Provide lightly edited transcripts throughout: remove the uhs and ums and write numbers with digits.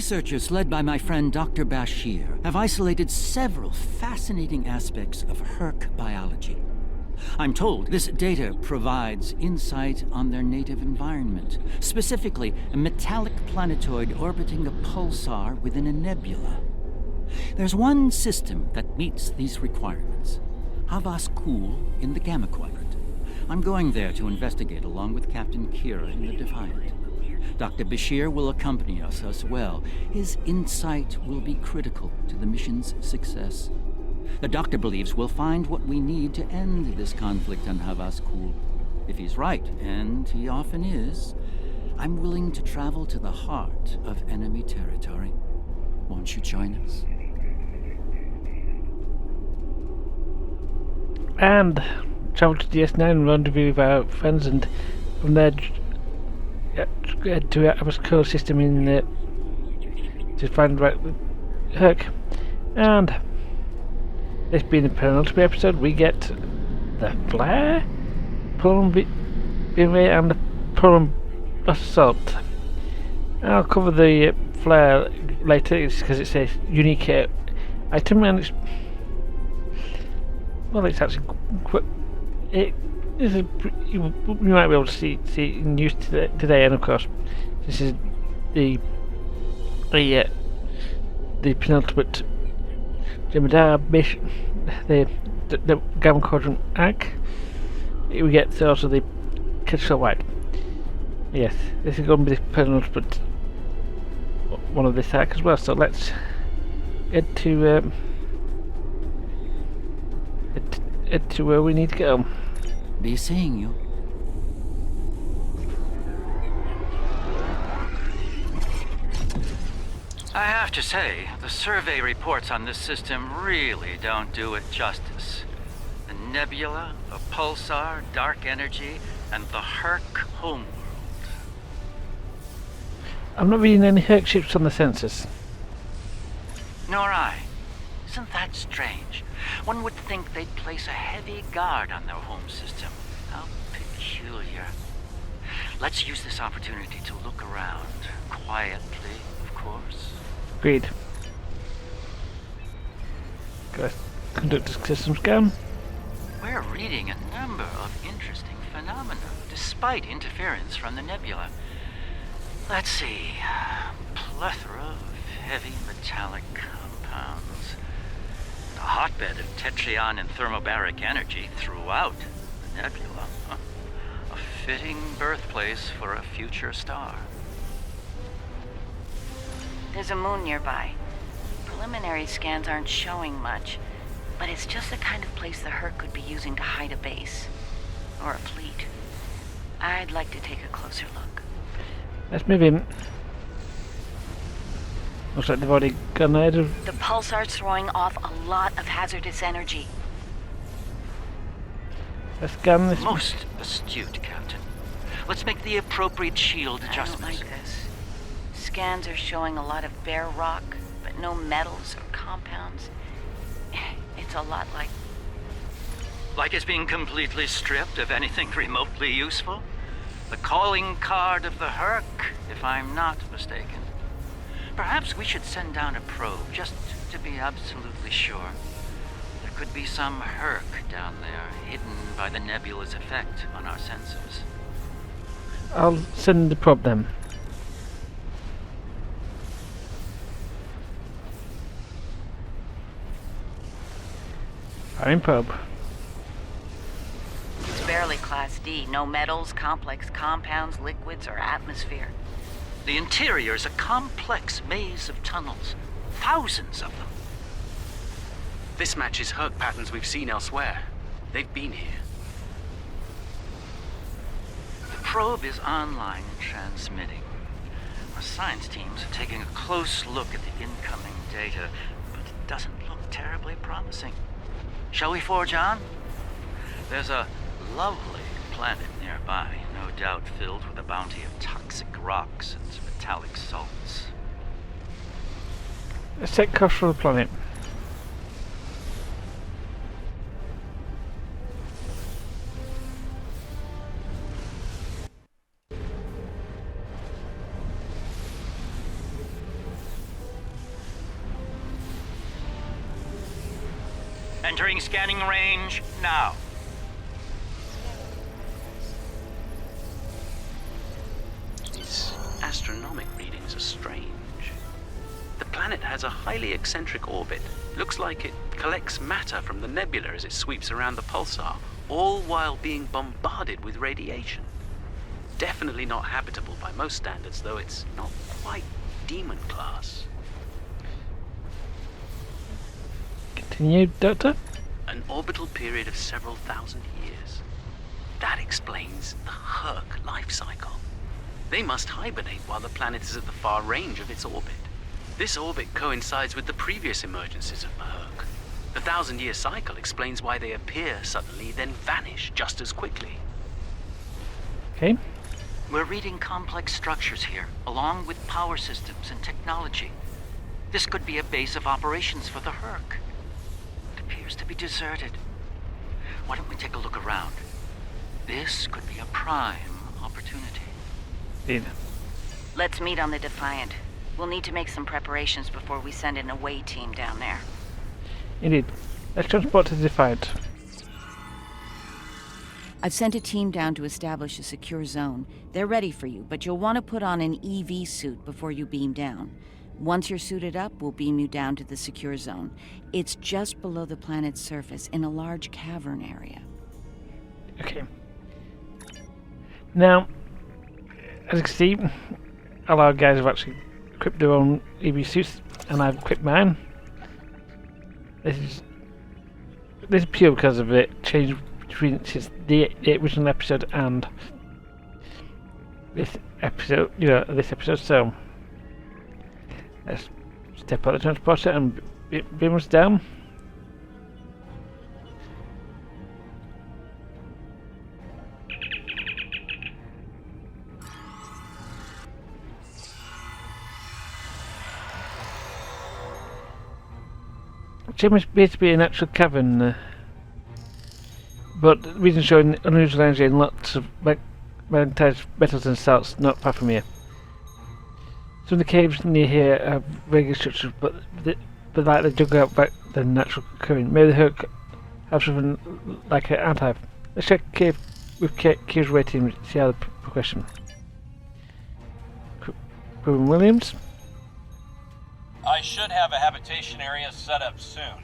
Researchers led by my friend Dr. Bashir have isolated several fascinating aspects of Hurq biology. I'm told this data provides insight on their native environment, specifically a metallic planetoid orbiting a pulsar within a nebula. There's one system that meets these requirements, Havas Kul in the Gamma Quadrant. I'm going there to investigate along with Captain Kira in the Defiant. Dr. Bashir will accompany us as well. His insight will be critical to the mission's success. The doctor believes we'll find what we need to end this conflict on Havas Kul. If he's right, and he often is, I'm willing to travel to the heart of enemy territory. Won't you join us? And travel to DS9 and rendezvous with our friends, and from there head to our core system in to find right with Hurq. And this being the penultimate episode, we get the flare, Pulum and the Pulum assault. I'll cover the flare later because it's a unique item, and it's actually it is you might be able to see it in use today, and of course this is the penultimate Jemadar mission, the Gamma Quadrant arc. We get also the Crystal White. Yes, this is going to be the penultimate one of this arc as well. So let's head to where we need to go. Be seeing you. I have to say, the survey reports on this system really don't do it justice. The nebula, the pulsar, dark energy, and the Hurq homeworld. I'm not reading any Hurq ships on the sensors. Nor I. Isn't that strange? One would think they'd place a heavy guard on their home system. How peculiar. Let's use this opportunity to look around. Quietly, of course. Agreed. Gotta conduct a system scan. We're reading a number of interesting phenomena, despite interference from the nebula. Let's see. Plethora of heavy metallic compounds. A hotbed of tetryon and thermobaric energy throughout the nebula. A fitting birthplace for a future star. There's a moon nearby. Preliminary scans aren't showing much, but it's just the kind of place the Hurq could be using to hide a base. Or a fleet. I'd like to take a closer look. Let's move in. Looks like they've already gone ahead of... The pulsar's throwing off a lot of hazardous energy. Let's scan this. Most astute, Captain. Let's make the appropriate shield adjustments. I don't like this. Scans are showing a lot of bare rock, but no metals or compounds. It's a lot like... Like it's being completely stripped of anything remotely useful? The calling card of the Hurq, if I'm not mistaken. Perhaps we should send down a probe, just to be absolutely sure. There could be some Hurq down there, hidden by the nebula's effect on our sensors. I'll send the probe then. Firing probe. It's barely Class D. No metals, complex compounds, liquids, or atmosphere. The interior is a complex maze of tunnels. Thousands of them. This matches Hurq patterns we've seen elsewhere. They've been here. The probe is online and transmitting. Our science teams are taking a close look at the incoming data, but it doesn't look terribly promising. Shall we forge on? There's a lovely planet nearby, no doubt filled with a bounty of toxic rocks and metallic salts. Let's take course for the planet. Entering scanning range now. These astronomic readings are strange. The planet has a highly eccentric orbit. Looks like it collects matter from the nebula as it sweeps around the pulsar, all while being bombarded with radiation. Definitely not habitable by most standards, though it's not quite demon class. Continue, Doctor. An orbital period of several thousand years. That explains the Hurq life cycle. They must hibernate while the planet is at the far range of its orbit. This orbit coincides with the previous emergences of the Hurq. The 1,000-year cycle explains why they appear suddenly, then vanish just as quickly. Okay. We're reading complex structures here, along with power systems and technology. This could be a base of operations for the Hurq. It appears to be deserted. Why don't we take a look around? This could be a prime opportunity. Indeed. Let's meet on the Defiant. We'll need to make some preparations before we send an away team down there. Indeed. Let's transport to the Defiant. I've sent a team down to establish a secure zone. They're ready for you, but you'll want to put on an EV suit before you beam down. Once you're suited up, we'll beam you down to the secure zone. It's just below the planet's surface in a large cavern area. Okay. Now, as you can see, a lot of guys have actually equipped their own EV suits, and I've equipped mine. This is pure because of the change between since the original episode and this episode. This episode. So let's step out the transporter and beam us down. It must appear to be an actual cavern, but the reason showing unusual energy and lots of magnetized metals and salts not far from here. Some of the caves near here have regular structures, but like they dug out back the natural occurring. Maybe the Hurq have something like an archive. Let's check cave with caves waiting to see how the progression. Williams. I should have a habitation area set up soon.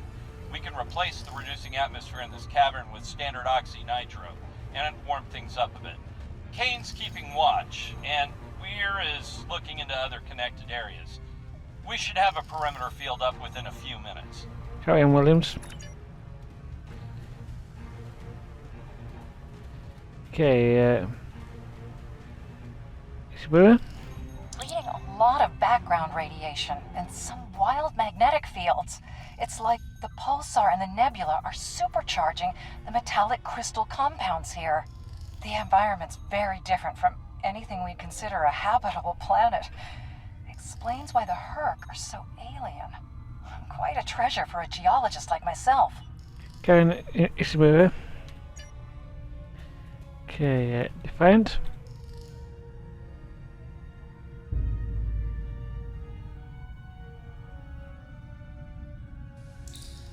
We can replace the reducing atmosphere in this cavern with standard oxy-nitro, and warm things up a bit. Kane's keeping watch, and Weir is looking into other connected areas. We should have a perimeter field up within a few minutes. Carry on, Williams. Okay, Isabella? Reading a lot of background radiation and some wild magnetic fields. It's like the pulsar and the nebula are supercharging the metallic crystal compounds here. The environment's very different from anything we'd consider a habitable planet. Explains why the Hurq are so alien. Quite a treasure for a geologist like myself. Karen Isabella. Okay, Defiant.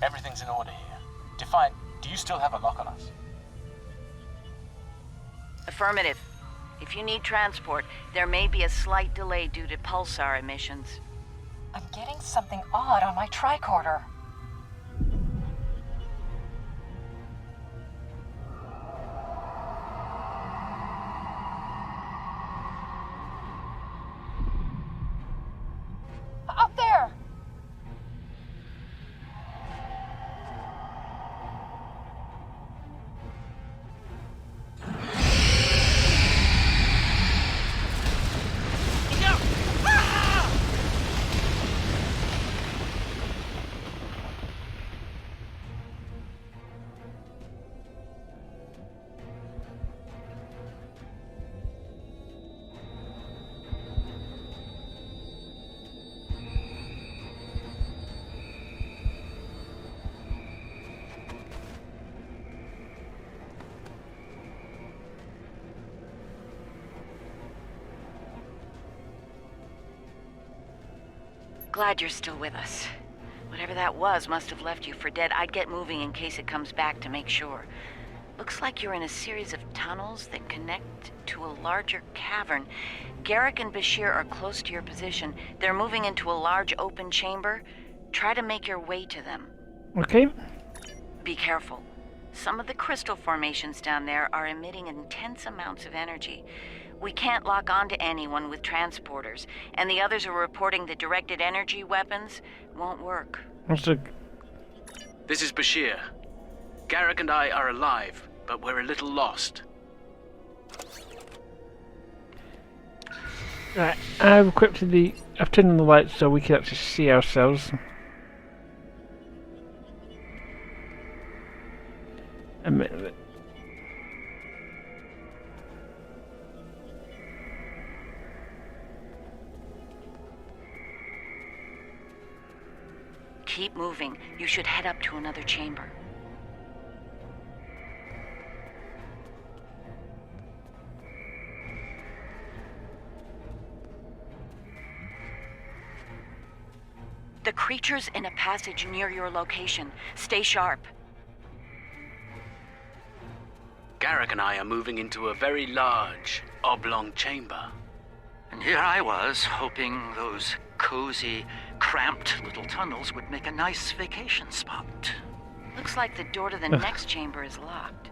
Everything's in order here. Defiant, do you still have a lock on us? Affirmative. If you need transport, there may be a slight delay due to pulsar emissions. I'm getting something odd on my tricorder. Up there! Glad you're still with us. Whatever that was must have left you for dead. I'd get moving in case it comes back to make sure. Looks like you're in a series of tunnels that connect to a larger cavern. Garak and Bashir are close to your position. They're moving into a large open chamber. Try to make your way to them. Okay. Be careful. Some of the crystal formations down there are emitting intense amounts of energy. We can't lock onto anyone with transporters, and the others are reporting that directed energy weapons won't work. This is Bashir. Garak and I are alive, but we're a little lost. Right, I've turned on the lights so we can actually see ourselves. A minute. Keep moving. You should head up to another chamber. The creature's in a passage near your location. Stay sharp. Garak and I are moving into a very large, oblong chamber. And here I was, hoping those cozy, cramped little tunnels would make a nice vacation spot. Looks like the door to the next chamber is locked.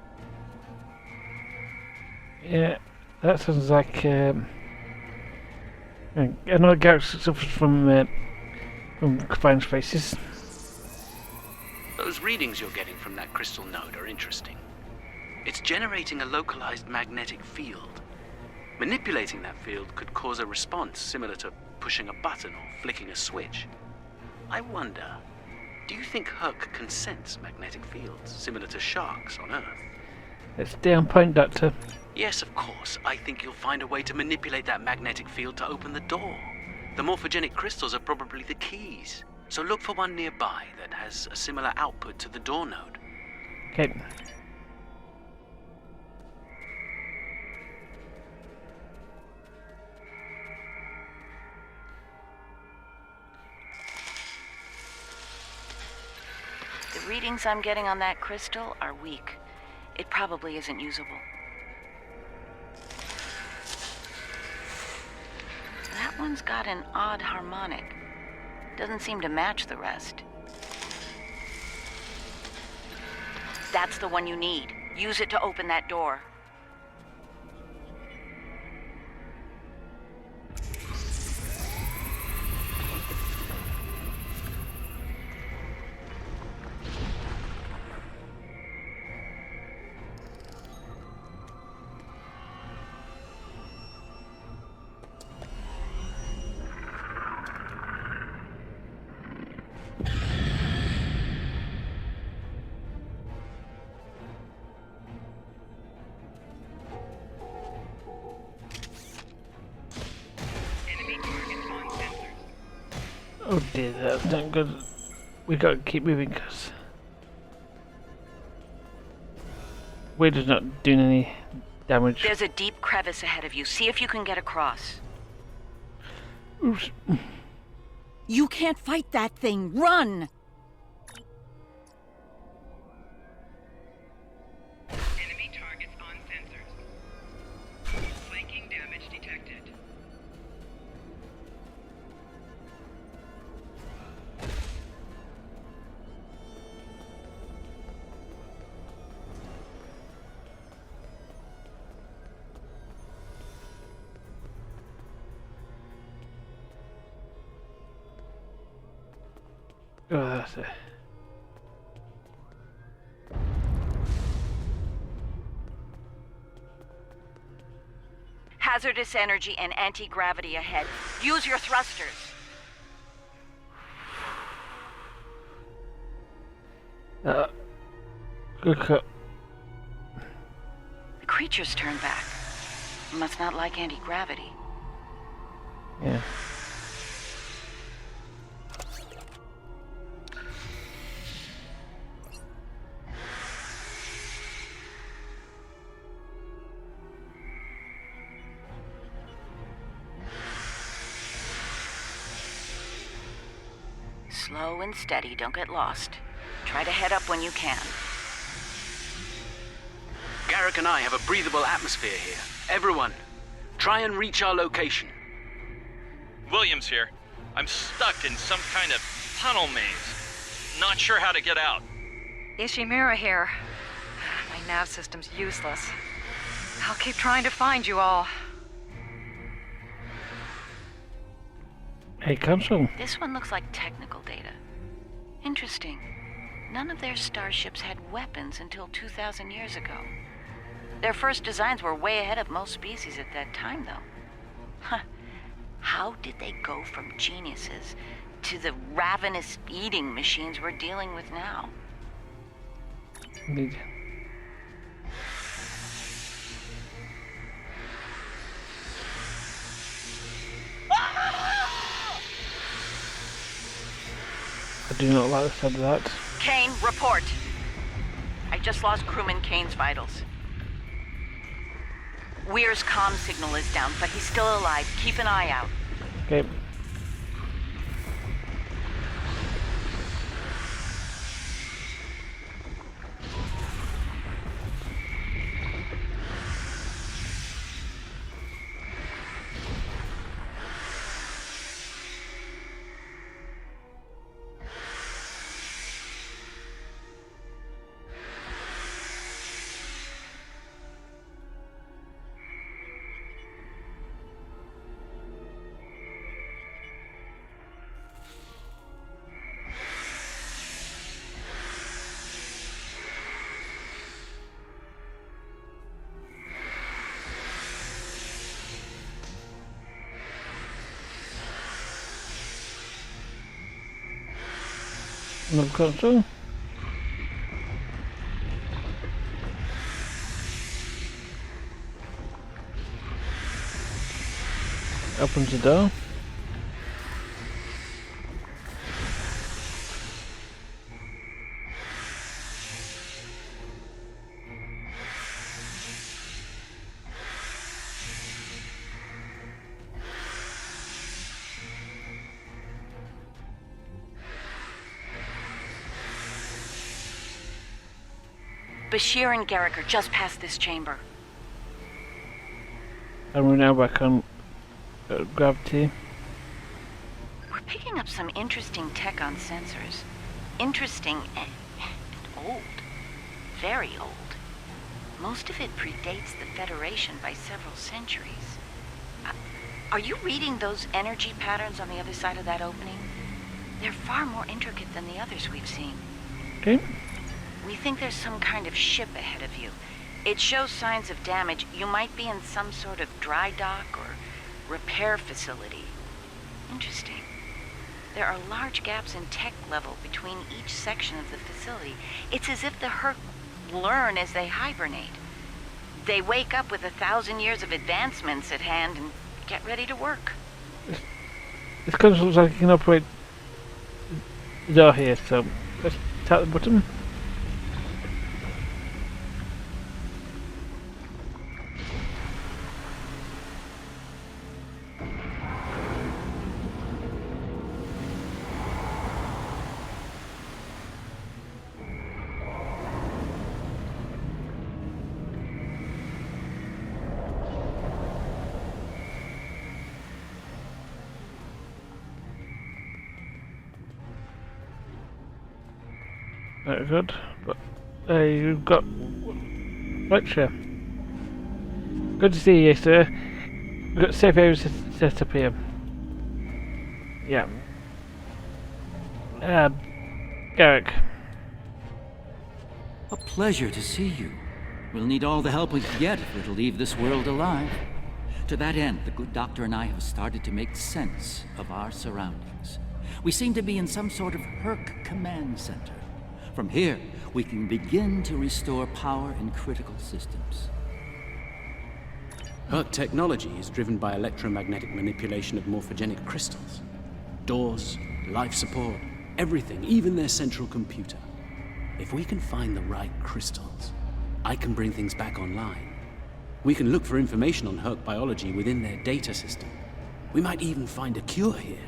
Yeah, that sounds like... I know Garrett suffers from confined spaces. Those readings you're getting from that crystal node are interesting. It's generating a localized magnetic field. Manipulating that field could cause a response similar to pushing a button or flicking a switch. I wonder, do you think Hurq can sense magnetic fields similar to sharks on Earth? Let's stay on point, Doctor. Yes, of course. I think you'll find a way to manipulate that magnetic field to open the door. The morphogenic crystals are probably the keys. So look for one nearby that has a similar output to the door node. Okay. The readings I'm getting on that crystal are weak. It probably isn't usable. That one's got an odd harmonic. Doesn't seem to match the rest. That's the one you need. Use it to open that door. Oh dear, that's not good. We gotta keep moving because we're just not doing any damage. There's a deep crevice ahead of you. See if you can get across. Oops. You can't fight that thing. Run! Enemy targets on sensors. Flanking damage detected. Oh, that's it. Hazardous energy and anti-gravity ahead. Use your thrusters. Good cut. The creature's turned back. Must not like anti-gravity. Yeah. Slow and steady, don't get lost. Try to head up when you can. Garak and I have a breathable atmosphere here. Everyone, try and reach our location. Williams here. I'm stuck in some kind of tunnel maze. Not sure how to get out. Ishimura here. My nav system's useless. I'll keep trying to find you all. Hey, console. This one looks like technical data. Interesting. None of their starships had weapons until 2,000 years ago. Their first designs were way ahead of most species at that time, though. Huh. How did they go from geniuses to the ravenous eating machines we're dealing with now? Indeed. I do not like the sound of that. Kane, report. I just lost crewman Kane's vitals. Weir's comm signal is down, but he's still alive. Keep an eye out. Okay. No console. Opens the door. Bashir and Garak are just past this chamber. And we're now back on gravity. We're picking up some interesting tech on sensors. Interesting and old. Very old. Most of it predates the Federation by several centuries. Are you reading those energy patterns on the other side of that opening? They're far more intricate than the others we've seen. Okay. We think there's some kind of ship ahead of you. It shows signs of damage. You might be in some sort of dry dock or repair facility. Interesting. There are large gaps in tech level between each section of the facility. It's as if the Hurq learn as they hibernate. They wake up with 1,000 years of advancements at hand and get ready to work. This console looks like it can operate the door here, so let's tap the button. Very good. But you've got lecture. Good to see you, sir. We've got safe areas set up here. Yeah. Garak. A pleasure to see you. We'll need all the help we can get if we're to leave this world alive. To that end, the good doctor and I have started to make sense of our surroundings. We seem to be in some sort of Hurq command center. From here, we can begin to restore power in critical systems. Hurq technology is driven by electromagnetic manipulation of morphogenic crystals. Doors, life support, everything, even their central computer. If we can find the right crystals, I can bring things back online. We can look for information on Hurq biology within their data system. We might even find a cure here.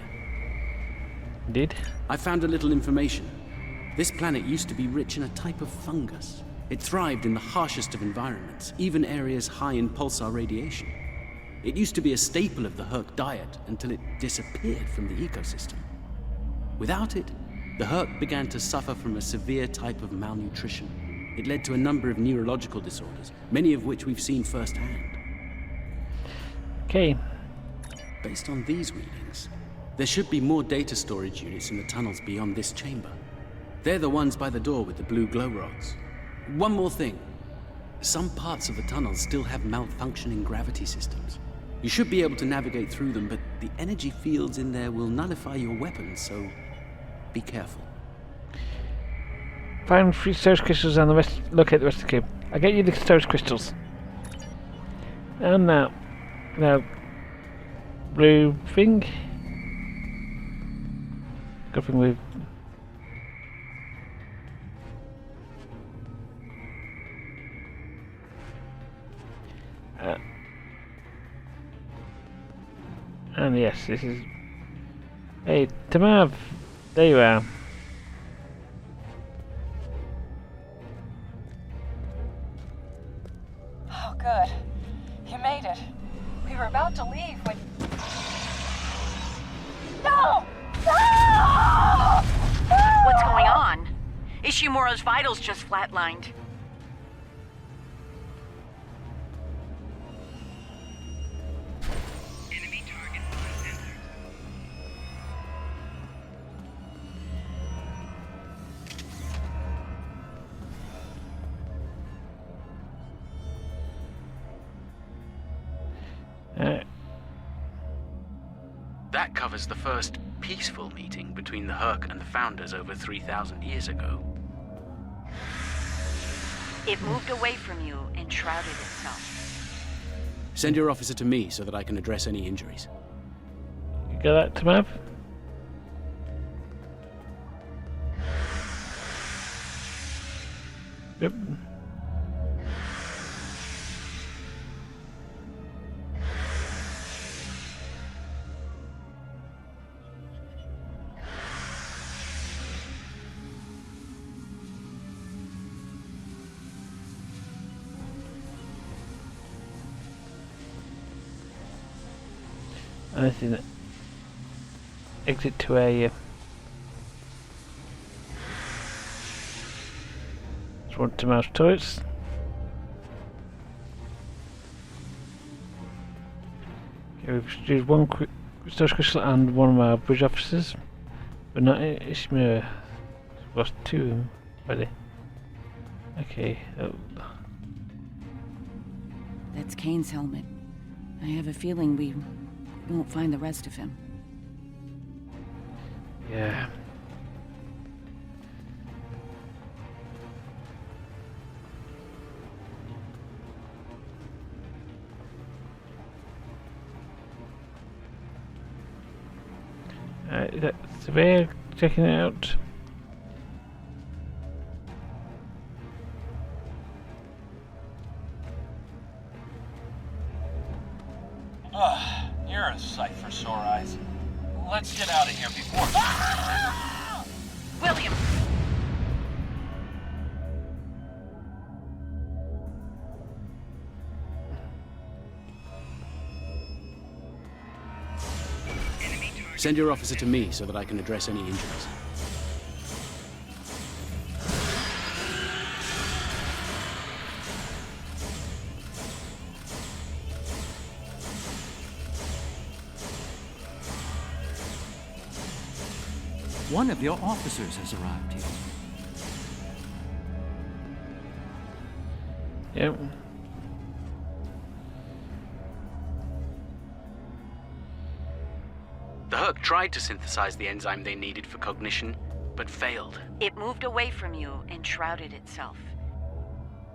Indeed. I found a little information. This planet used to be rich in a type of fungus. It thrived in the harshest of environments, even areas high in pulsar radiation. It used to be a staple of the Hurq diet until it disappeared from the ecosystem. Without it, the Hurq began to suffer from a severe type of malnutrition. It led to a number of neurological disorders, many of which we've seen firsthand. Okay. Based on these readings, there should be more data storage units in the tunnels beyond this chamber. They're the ones by the door with the blue glow rods. One more thing. Some parts of the tunnels still have malfunctioning gravity systems. You should be able to navigate through them, but the energy fields in there will nullify your weapons, so be careful. Find 3 storage crystals and the rest. Locate the rest of the cube. I'll get you the storage crystals. And now, blue thing. Good thing with. And yes, this is. Hey, Tamav, there you are. Oh, good. You made it. We were about to leave when... No! No! What's going on? Ishimura's vitals just flatlined. Enemy targets on sensors. That covers the first peaceful meeting between the Hurq and the Founders over 3,000 years ago. It moved away from you and shrouded itself. Send your officer to me so that I can address any injuries. You got that, Tamav? Yep. Anything that exit to a just want to mouse turrets. Okay, we've used one quick storage crystal and one of our bridge officers, but not Ishimura. Lost 2 already. Okay. That's Kane's helmet. I have a feeling we won't find the rest of him. Yeah. Is that Surveyor checking it out? You're a sight for sore eyes. Let's get out of here before... William! Send your officer to me so that I can address any injuries. One of your officers has arrived here. Yep. The Hurq tried to synthesize the enzyme they needed for cognition, but failed. It moved away from you and shrouded itself.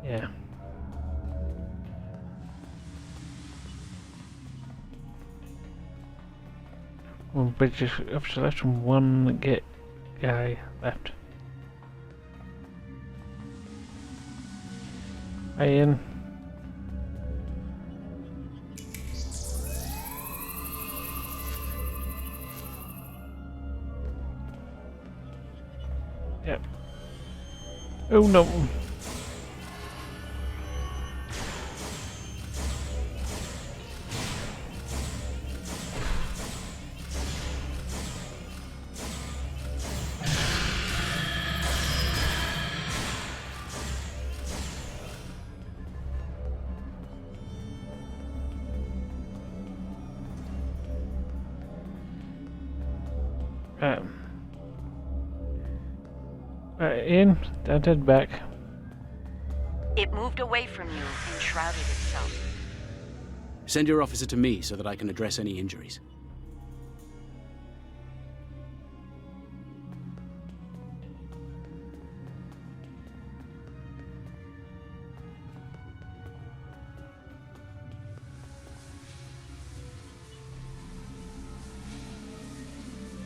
Yeah. One bridge officer left and one guy left. Hi, Ian. Yep. Oh no. Ian, don't head back. It moved away from you and shrouded itself. Send your officer to me so that I can address any injuries.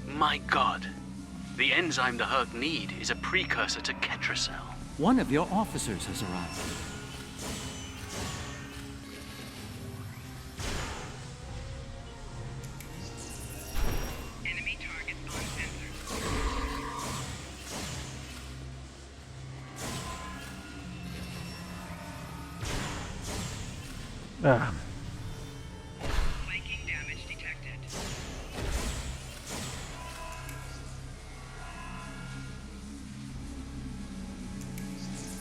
My God. The enzyme the Hurq need is a precursor to Ketracel. One of your officers has arrived. Enemy target on sensor. Ah. Flanking damage detected.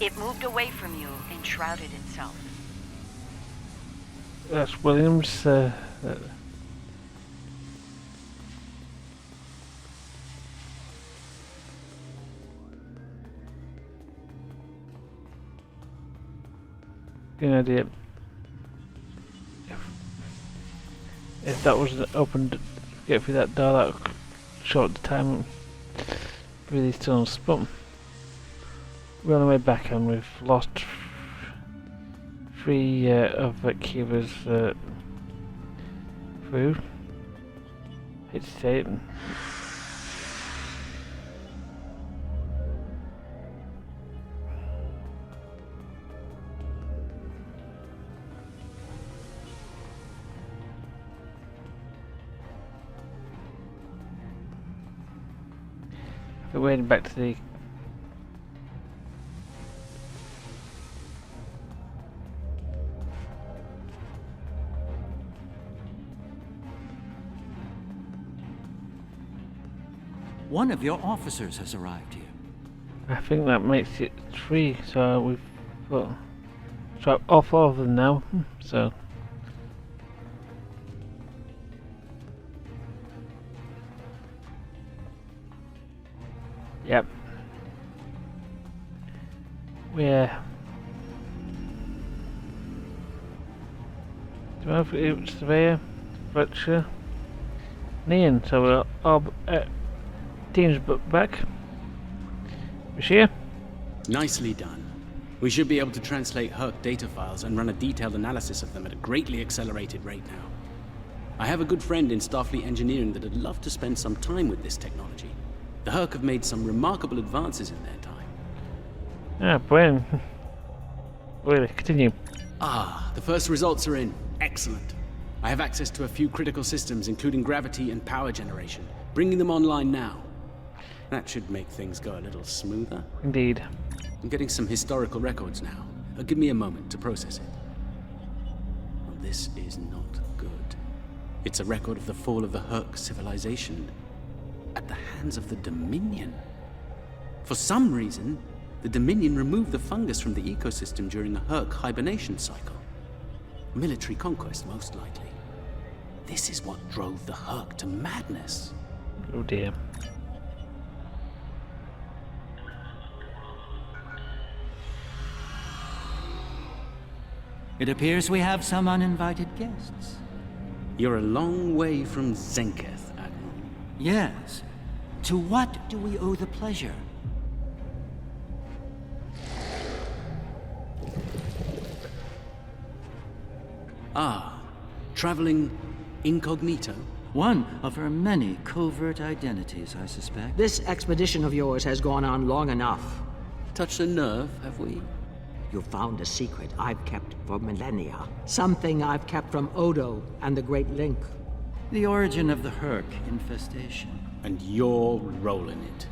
It moved away from you and shrouded itself. That's Williams. Good idea. If that wasn't opened, get through that door, that would short the time with these tunnels. But we're on the way back, and we've lost 3 of Kiva's through. Hate to say it. We're heading back to the One of your officers has arrived here. I think that makes it 3, so we've got all 4 of them now, so yep. We're do I have it surveyor, Fletcher, Nian, so we're all teams back. Bashir? Nicely done. We should be able to translate Hurq data files and run a detailed analysis of them at a greatly accelerated rate now. I have a good friend in Starfleet engineering that would love to spend some time with this technology. The Hurq have made some remarkable advances in their time. Ah, bueno. Really, continue. The first results are in. Excellent. I have access to a few critical systems, including gravity and power generation. Bringing them online now. That should make things go a little smoother. Indeed. I'm getting some historical records now. Give me a moment to process it. Well, this is not good. It's a record of the fall of the Hurq civilization at the hands of the Dominion. For some reason, the Dominion removed the fungus from the ecosystem during a Hurq hibernation cycle. Military conquest, most likely. This is what drove the Hurq to madness. Oh dear. It appears we have some uninvited guests. You're a long way from Zenketh, Admiral. Yes. To what do we owe the pleasure? Traveling incognito? One of her many covert identities, I suspect. This expedition of yours has gone on long enough. Touched a nerve, have we? You found a secret I've kept for millennia. Something I've kept from Odo and the Great Link. The origin of the Hurq infestation. And your role in it.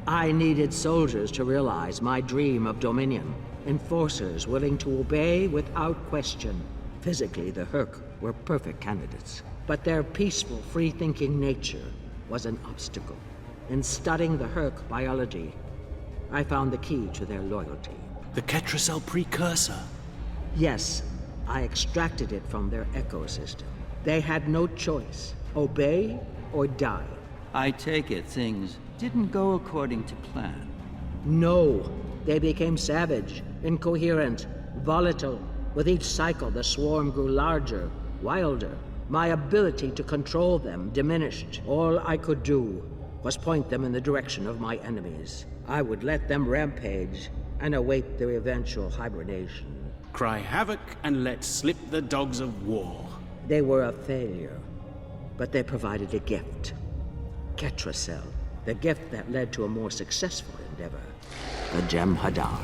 I needed soldiers to realize my dream of dominion. Enforcers willing to obey without question. Physically, the Hurq were perfect candidates. But their peaceful, free-thinking nature was an obstacle. In studying the Hurq biology, I found the key to their loyalty. The Ketracel precursor. Yes, I extracted it from their ecosystem. They had no choice. Obey or die. I take it things didn't go according to plan. No, they became savage, incoherent, volatile. With each cycle, the swarm grew larger, wilder. My ability to control them diminished. All I could do was point them in the direction of my enemies. I would let them rampage and await their eventual hibernation. Cry havoc and let slip the dogs of war. They were a failure, but they provided a gift. Ketracel, the gift that led to a more successful endeavor. The Jem'Hadar.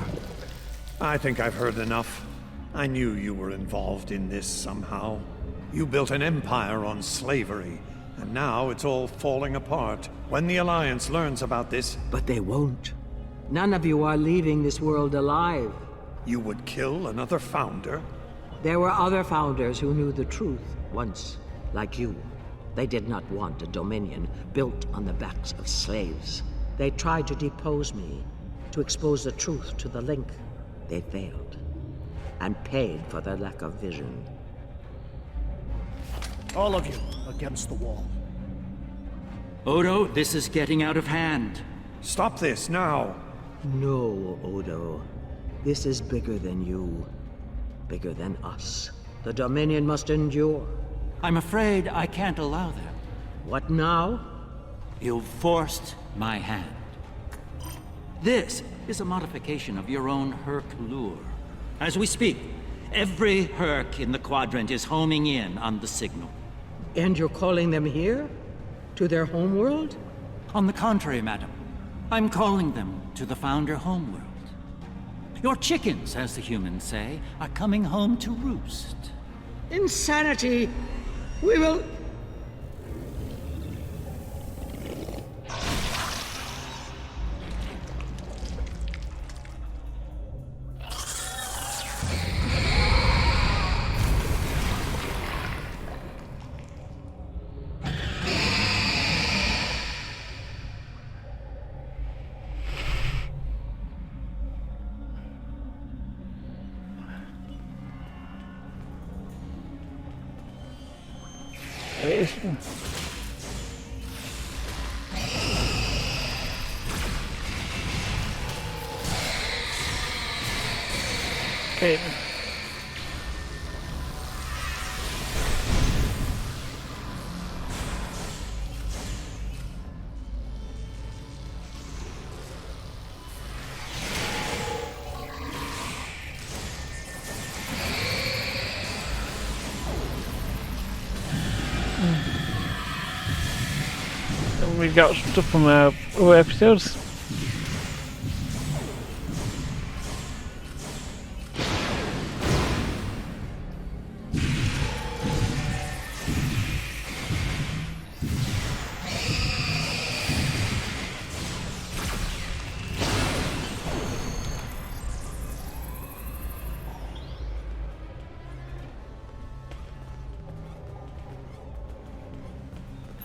I think I've heard enough. I knew you were involved in this somehow. You built an empire on slavery, and now it's all falling apart. When the Alliance learns about this... But they won't. None of you are leaving this world alive. You would kill another founder? There were other founders who knew the truth once, like you. They did not want a dominion built on the backs of slaves. They tried to depose me, to expose the truth to the Link. They failed, and paid for their lack of vision. All of you, against the wall. Odo, this is getting out of hand. Stop this, now! No, Odo. This is bigger than you. Bigger than us. The Dominion must endure. I'm afraid I can't allow that. What now? You've forced my hand. This is a modification of your own Hurq lure. As we speak, every Hurq in the Quadrant is homing in on the signal. And you're calling them here? To their homeworld? On the contrary, madam. I'm calling them to the Founder homeworld. Your chickens, as the humans say, are coming home to roost. Insanity! We will... Okay. We got stuff from our other episodes.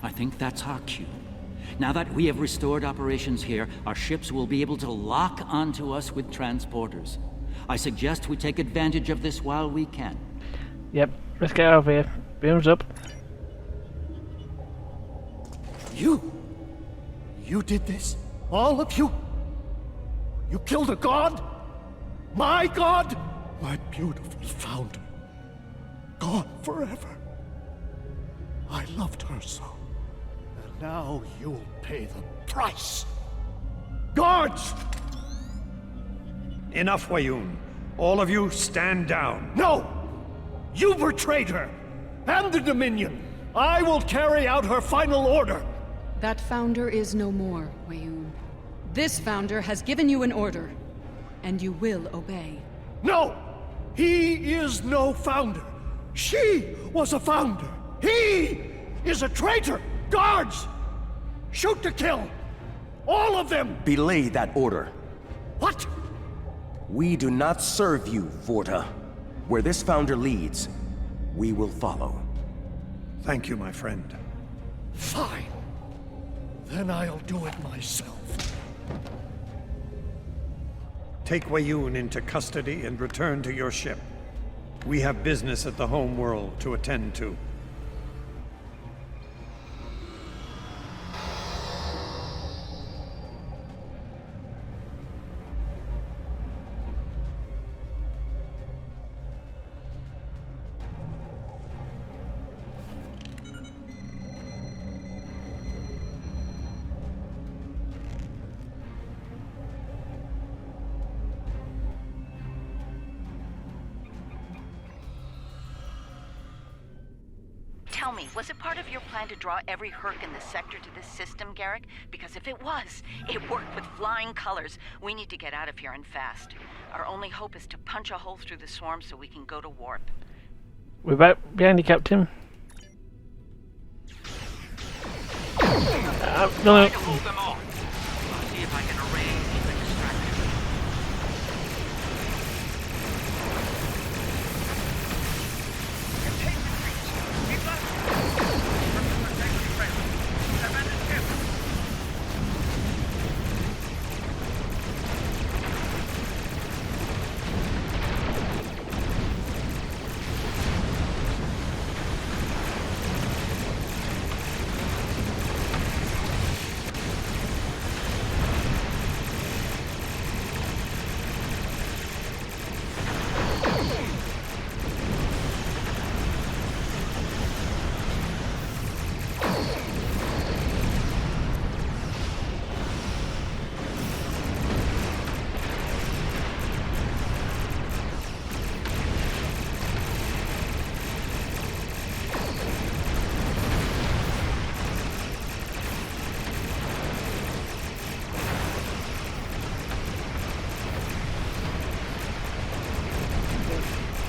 I think that's our cue. Now that we have restored operations here, our ships will be able to lock onto us with transporters. I suggest we take advantage of this while we can. Yep, let's get out of here. Beams up. You did this? All of you? You killed a god? My god? My beautiful founder. Gone forever. I loved her so. And now you'll pay the price. Guards! Enough, Weyoun. All of you, stand down. No! You betrayed her! And the Dominion! I will carry out her final order! That founder is no more, Weyoun. This founder has given you an order, and you will obey. No! He is no founder! She was a founder! He is a traitor! Guards! Shoot to kill! All of them! Belay that order. What? We do not serve you, Vorta. Where this founder leads, we will follow. Thank you, my friend. Fine. Then I'll do it myself. Take Weyoun into custody and return to your ship. We have business at the homeworld to attend to. Tell me, was it part of your plan to draw every Hurq in the sector to this system, Garak? Because if it was, it worked with flying colors. We need to get out of here and fast. Our only hope is to punch a hole through the swarm so we can go to warp. We're back behind you, Captain. No. Try to hold them off. I'll see if I can arrange the distraction.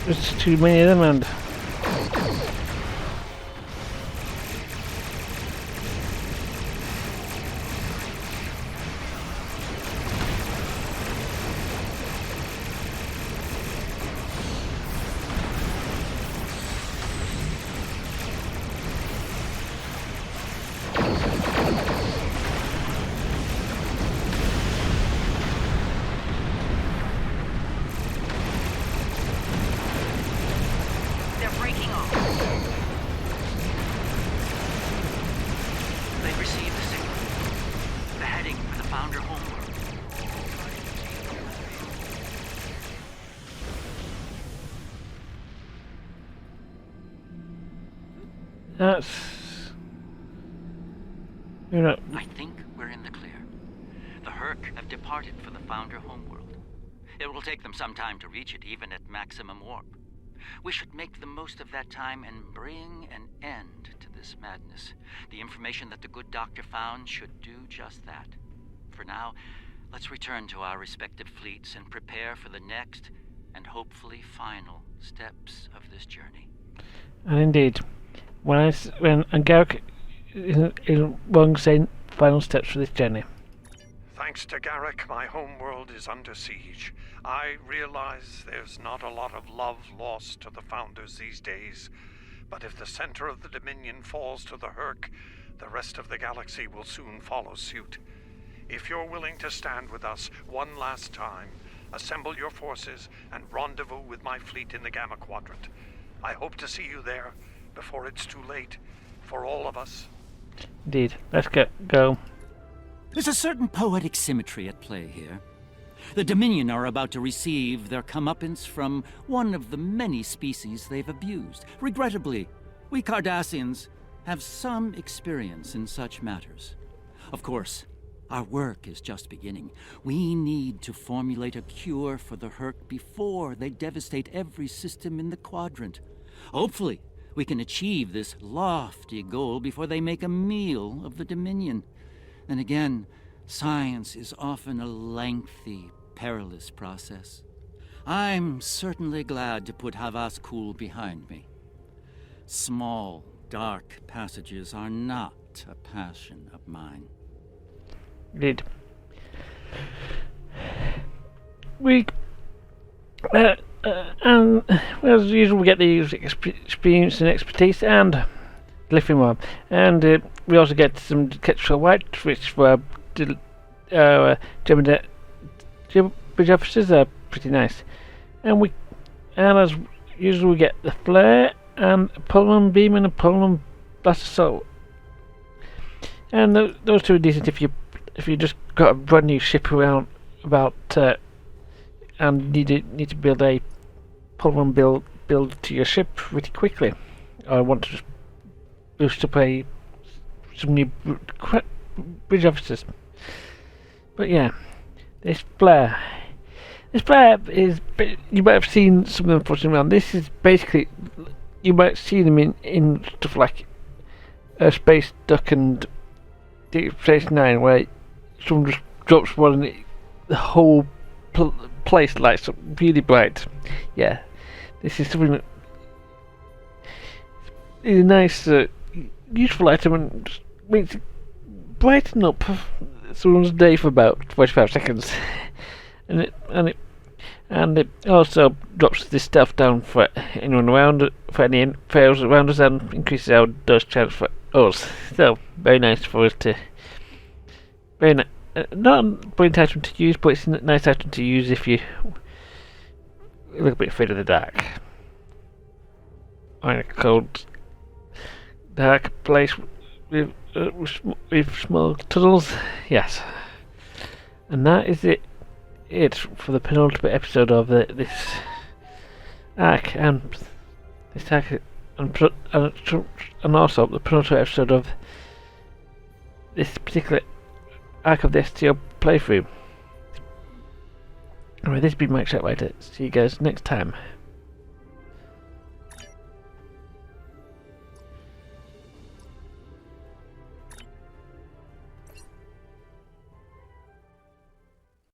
There's too many of them, and that's... You're not... I think we're in the clear. The Hurq have departed for the Founder homeworld. It will take them some time to reach it, even at maximum warp. We should make the most of that time and bring an end to this madness. The information that the good doctor found should do just that. For now, let's return to our respective fleets and prepare for the next and hopefully final steps of this journey. And indeed, when Garak is wrong saying final steps for this journey. Thanks to Garak, my homeworld is under siege. I realize there's not a lot of love lost to the Founders these days, but if the center of the Dominion falls to the Hurq, the rest of the galaxy will soon follow suit. If you're willing to stand with us one last time, assemble your forces and rendezvous with my fleet in the Gamma Quadrant. I hope to see you there before it's too late for all of us. Indeed. Let's go. There's a certain poetic symmetry at play here. The Dominion are about to receive their comeuppance from one of the many species they've abused. Regrettably, we Cardassians have some experience in such matters. Of course, our work is just beginning. We need to formulate a cure for the Hurq before they devastate every system in the quadrant. Hopefully, we can achieve this lofty goal before they make a meal of the Dominion. Then again, science is often a lengthy, perilous process. I'm certainly glad to put Havas Kul behind me. Small, dark passages are not a passion of mine. Indeed. We and as usual, we get the experience and expertise and lifting one, and we also get some Ketchel White, which were German bridge officers are pretty nice, and as usual we get the flare and a Pullman beam and a Pullman blast assault, and those two are decent if you just got a brand new ship around about and need to build a Pullman build to your ship pretty quickly. I want to just boost up some new bridge officers. But yeah, this flare is, you might have seen some of them floating around. This is basically, you might see them in stuff like Space Duck and Deep Space Nine, where someone just drops one and the whole place lights up really bright. Yeah, this is something that is a nice, useful item and just makes it brighten up someone's day for about 45 seconds. and it also drops this stuff down for anyone around, for any fails around us, and increases our dodge chance for us. So very nice for us to, not a brilliant item to use, but it's a nice item to use if you're a little bit afraid of the dark. In a cold, dark place with small tunnels. Yes. And that is it for the penultimate episode of this arc, and this arc, and also the penultimate episode of this particular arc of the STO playthrough. Anyway, this has been Mike Sharpwriter. See you guys next time.